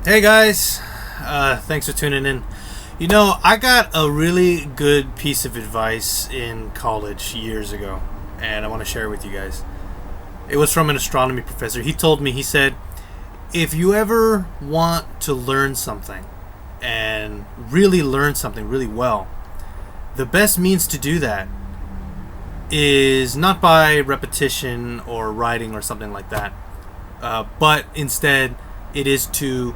Hey guys, thanks for tuning in. You know, I got a really good piece of advice in college years ago, and I want to share it with you guys. It was from an astronomy professor. He told me, he said, if you ever want to learn something and really learn something really well, the best means to do that is not by repetition or writing or something like that, but instead it is to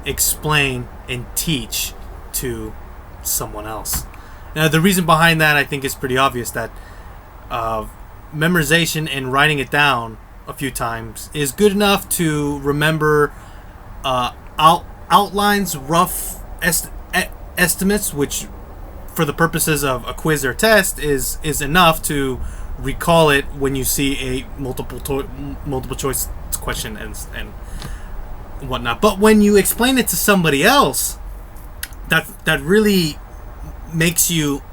explain and teach to someone else. Now, the reason behind that, I think, is pretty obvious, that memorization and writing it down a few times is good enough to remember outlines, rough estimates, which for the purposes of a quiz or test is enough to recall it when you see a multiple choice question and whatnot. But when you explain it to somebody else, that really makes you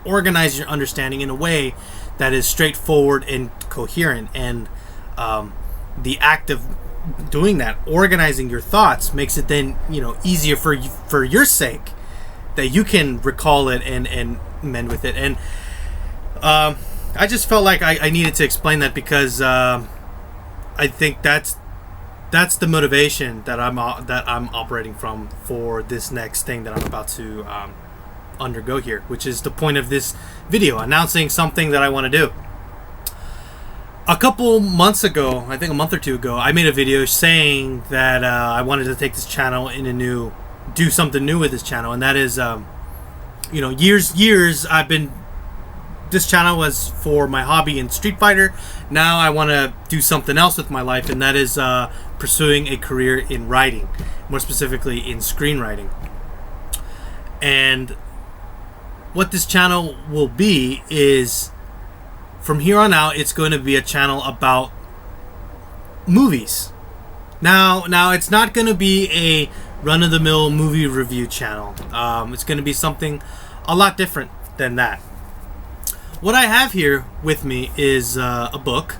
organize your understanding in a way that is straightforward and coherent. And the act of doing that, organizing your thoughts, makes it then easier for your sake, that you can recall it and mend with it. And I just felt like I needed to explain that, because I think that's the motivation that I'm operating from for this next thing that I'm about to undergo here, which is the point of this video, announcing something that I want to do. A couple months ago, I think a month or two ago, I made a video saying that I wanted to take this channel do something new with this channel, and that is, years I've been. This channel was for my hobby in Street Fighter. Now I want to do something else with my life, and that is pursuing a career in writing, more specifically in screenwriting. And what this channel will be is, from here on out, it's going to be a channel about movies. Now it's not going to be a run-of-the-mill movie review channel. It's going to be something a lot different than that. What I have here with me is a book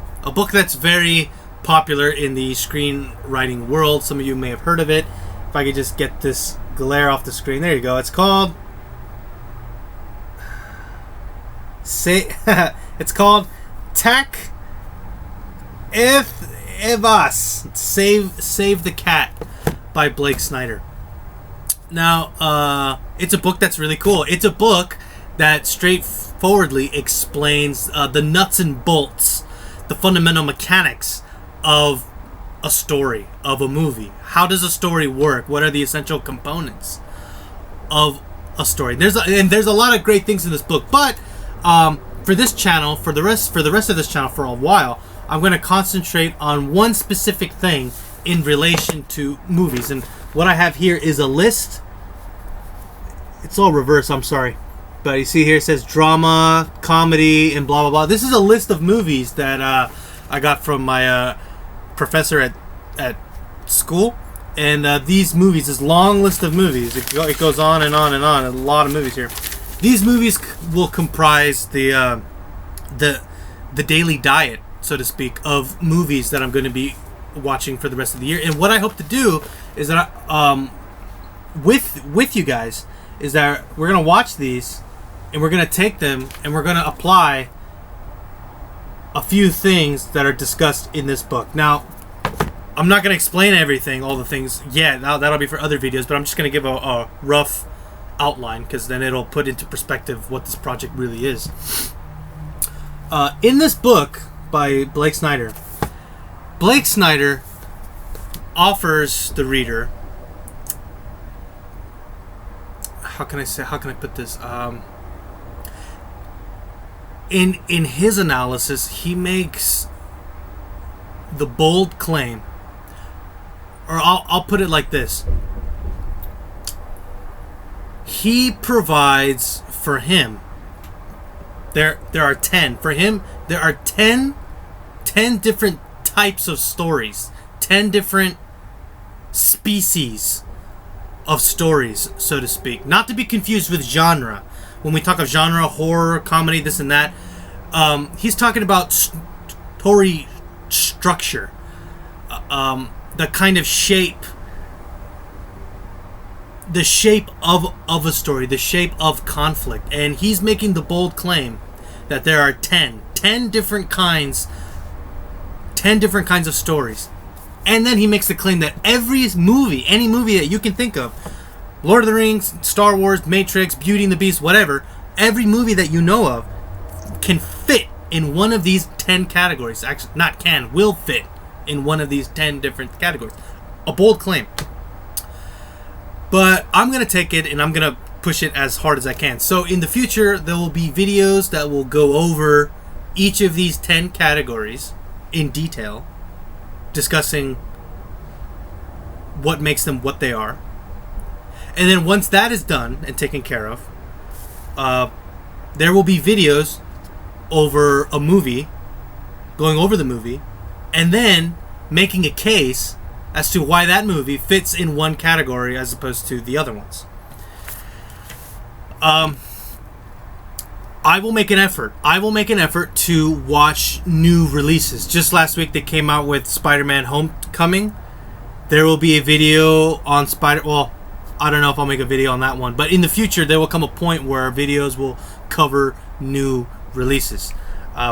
that's very popular in the screenwriting world. Some of you may have heard of it. If I could just get this glare off the screen. There you go. It's called Tech Evas, Save the Cat by Blake Snyder. Now, it's a book that's really cool. It's a book that straightforwardly explains the nuts and bolts, the fundamental mechanics of a story, of a movie. How does a story work? What are the essential components of a story? There's a lot of great things in this book, but for this channel, for the rest of this channel, for a while, I'm going to concentrate on one specific thing in relation to movies. And what I have here is a list. It's all reversed, I'm sorry. But you see here, it says drama, comedy, and blah, blah, blah. This is a list of movies that I got from my professor at school. And these movies, this long list of movies, it goes on and on and on. A lot of movies here. These movies will comprise the daily diet, so to speak, of movies that I'm going to be watching for the rest of the year. And what I hope to do is that with you guys is that we're going to watch these, and we're going to take them and we're going to apply a few things that are discussed in this book. Now, I'm not going to explain everything, all the things yet. That'll be for other videos, but I'm just going to give a rough outline, because then it'll put into perspective what this project really is. In this book by Blake Snyder offers the reader, how can I put this? In his analysis, he makes the bold claim, or I'll put it like this. He provides for him. There are 10 for him. There are 10 different types of stories, 10 different species of stories, so to speak. Not to be confused with genre. When we talk of genre, horror, comedy, this and that, he's talking about story structure. the kind of shape, the shape of a story, the shape of conflict. And he's making the bold claim that there are 10 different kinds of stories. And then he makes the claim that every movie, any movie that you can think of, Lord of the Rings, Star Wars, Matrix, Beauty and the Beast, whatever, every movie that you know of can fit in one of these 10 categories. Actually, not can, will fit in one of these 10 different categories. A bold claim. But I'm going to take it and I'm going to push it as hard as I can. So in the future, there will be videos that will go over each of these 10 categories in detail, discussing what makes them what they are. And then once that is done and taken care of, there will be videos over a movie, going over the movie, and then making a case as to why that movie fits in one category as opposed to the other ones. I will make an effort. I will make an effort to watch new releases. Just last week they came out with Spider-Man Homecoming. There will be a video on Well, I don't know if I'll make a video on that one, but in the future there will come a point where videos will cover new releases.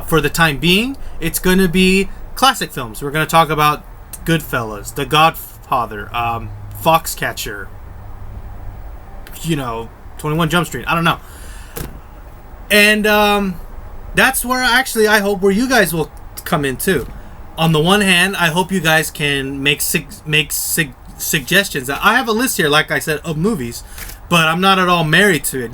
For the time being, it's going to be classic films. We're going to talk about Goodfellas, The Godfather, Foxcatcher, 21 Jump Street. I don't know. And that's where actually I hope where you guys will come in too. On the one hand, I hope you guys can make suggestions. I have a list here, like I said, of movies, but I'm not at all married to it.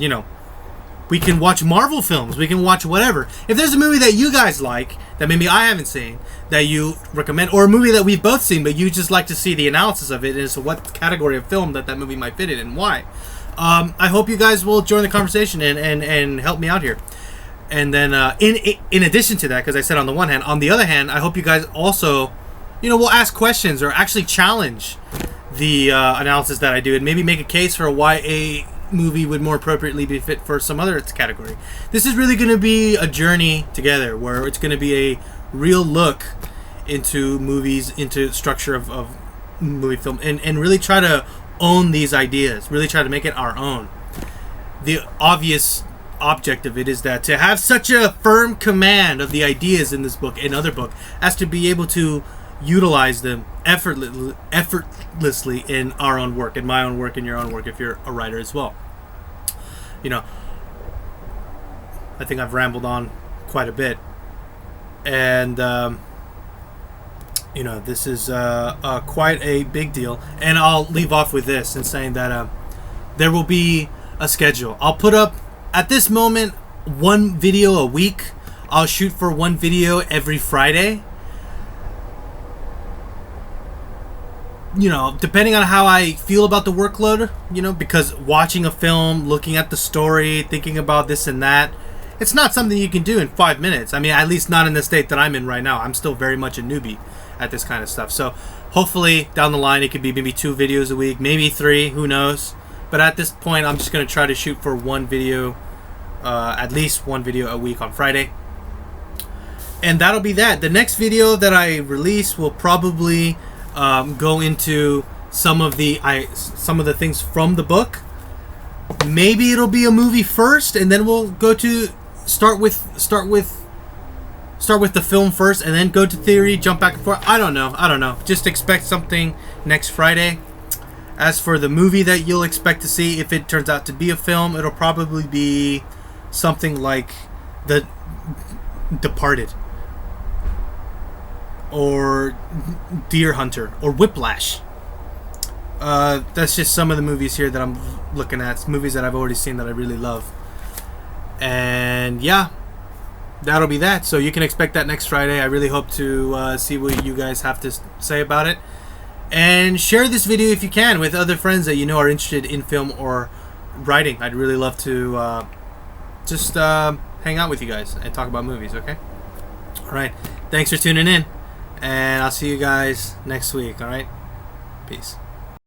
We can watch Marvel films. We can watch whatever. If there's a movie that you guys like that maybe I haven't seen that you recommend, or a movie that we've both seen but you just like to see the analysis of it as to what category of film that movie might fit in and why, I hope you guys will join the conversation and help me out here. And then in addition to that, because I said on the one hand, on the other hand, I hope you guys also, will ask questions or actually challenge the analysis that I do and maybe make a case for why a movie would more appropriately be fit for some other category. This is really going to be a journey together where it's going to be a real look into movies, into structure of movie film, and really try to own these ideas, really try to make it our own. The obvious object of it is that to have such a firm command of the ideas in this book and other book as to be able to utilize them effortlessly in our own work, in my own work, in your own work, if you're a writer as well. I think I've rambled on quite a bit, and this is quite a big deal. And I'll leave off with this and saying that there will be a schedule. I'll put up at this moment one video a week. I'll shoot for one video every Friday. Depending on how I feel about the workload, because watching a film, looking at the story, thinking about this and that, it's not something you can do in 5 minutes. I mean, at least not in the state that I'm in right now. I'm still very much a newbie at this kind of stuff. So hopefully down the line it could be maybe 2 videos a week, maybe 3, who knows. But at this point, I'm just going to try to shoot for one video, at least one video a week on Friday. And that'll be that. The next video that I release will probably go into some of the things from the book. Maybe it'll be a movie first, and then we'll go to start with the film first, and then go to theory, jump back and forth. I don't know. Just expect something next Friday. As for the movie that you'll expect to see, if it turns out to be a film, it'll probably be something like The Departed, or Deer Hunter, or Whiplash. That's just some of the movies here that I'm looking at. It's movies that I've already seen that I really love. And yeah, that'll be that. So you can expect that next Friday. I really hope to see what you guys have to say about it. And share this video if you can with other friends that are interested in film or writing. I'd really love to just hang out with you guys and talk about movies, okay? Alright, thanks for tuning in. And I'll see you guys next week, alright? Peace.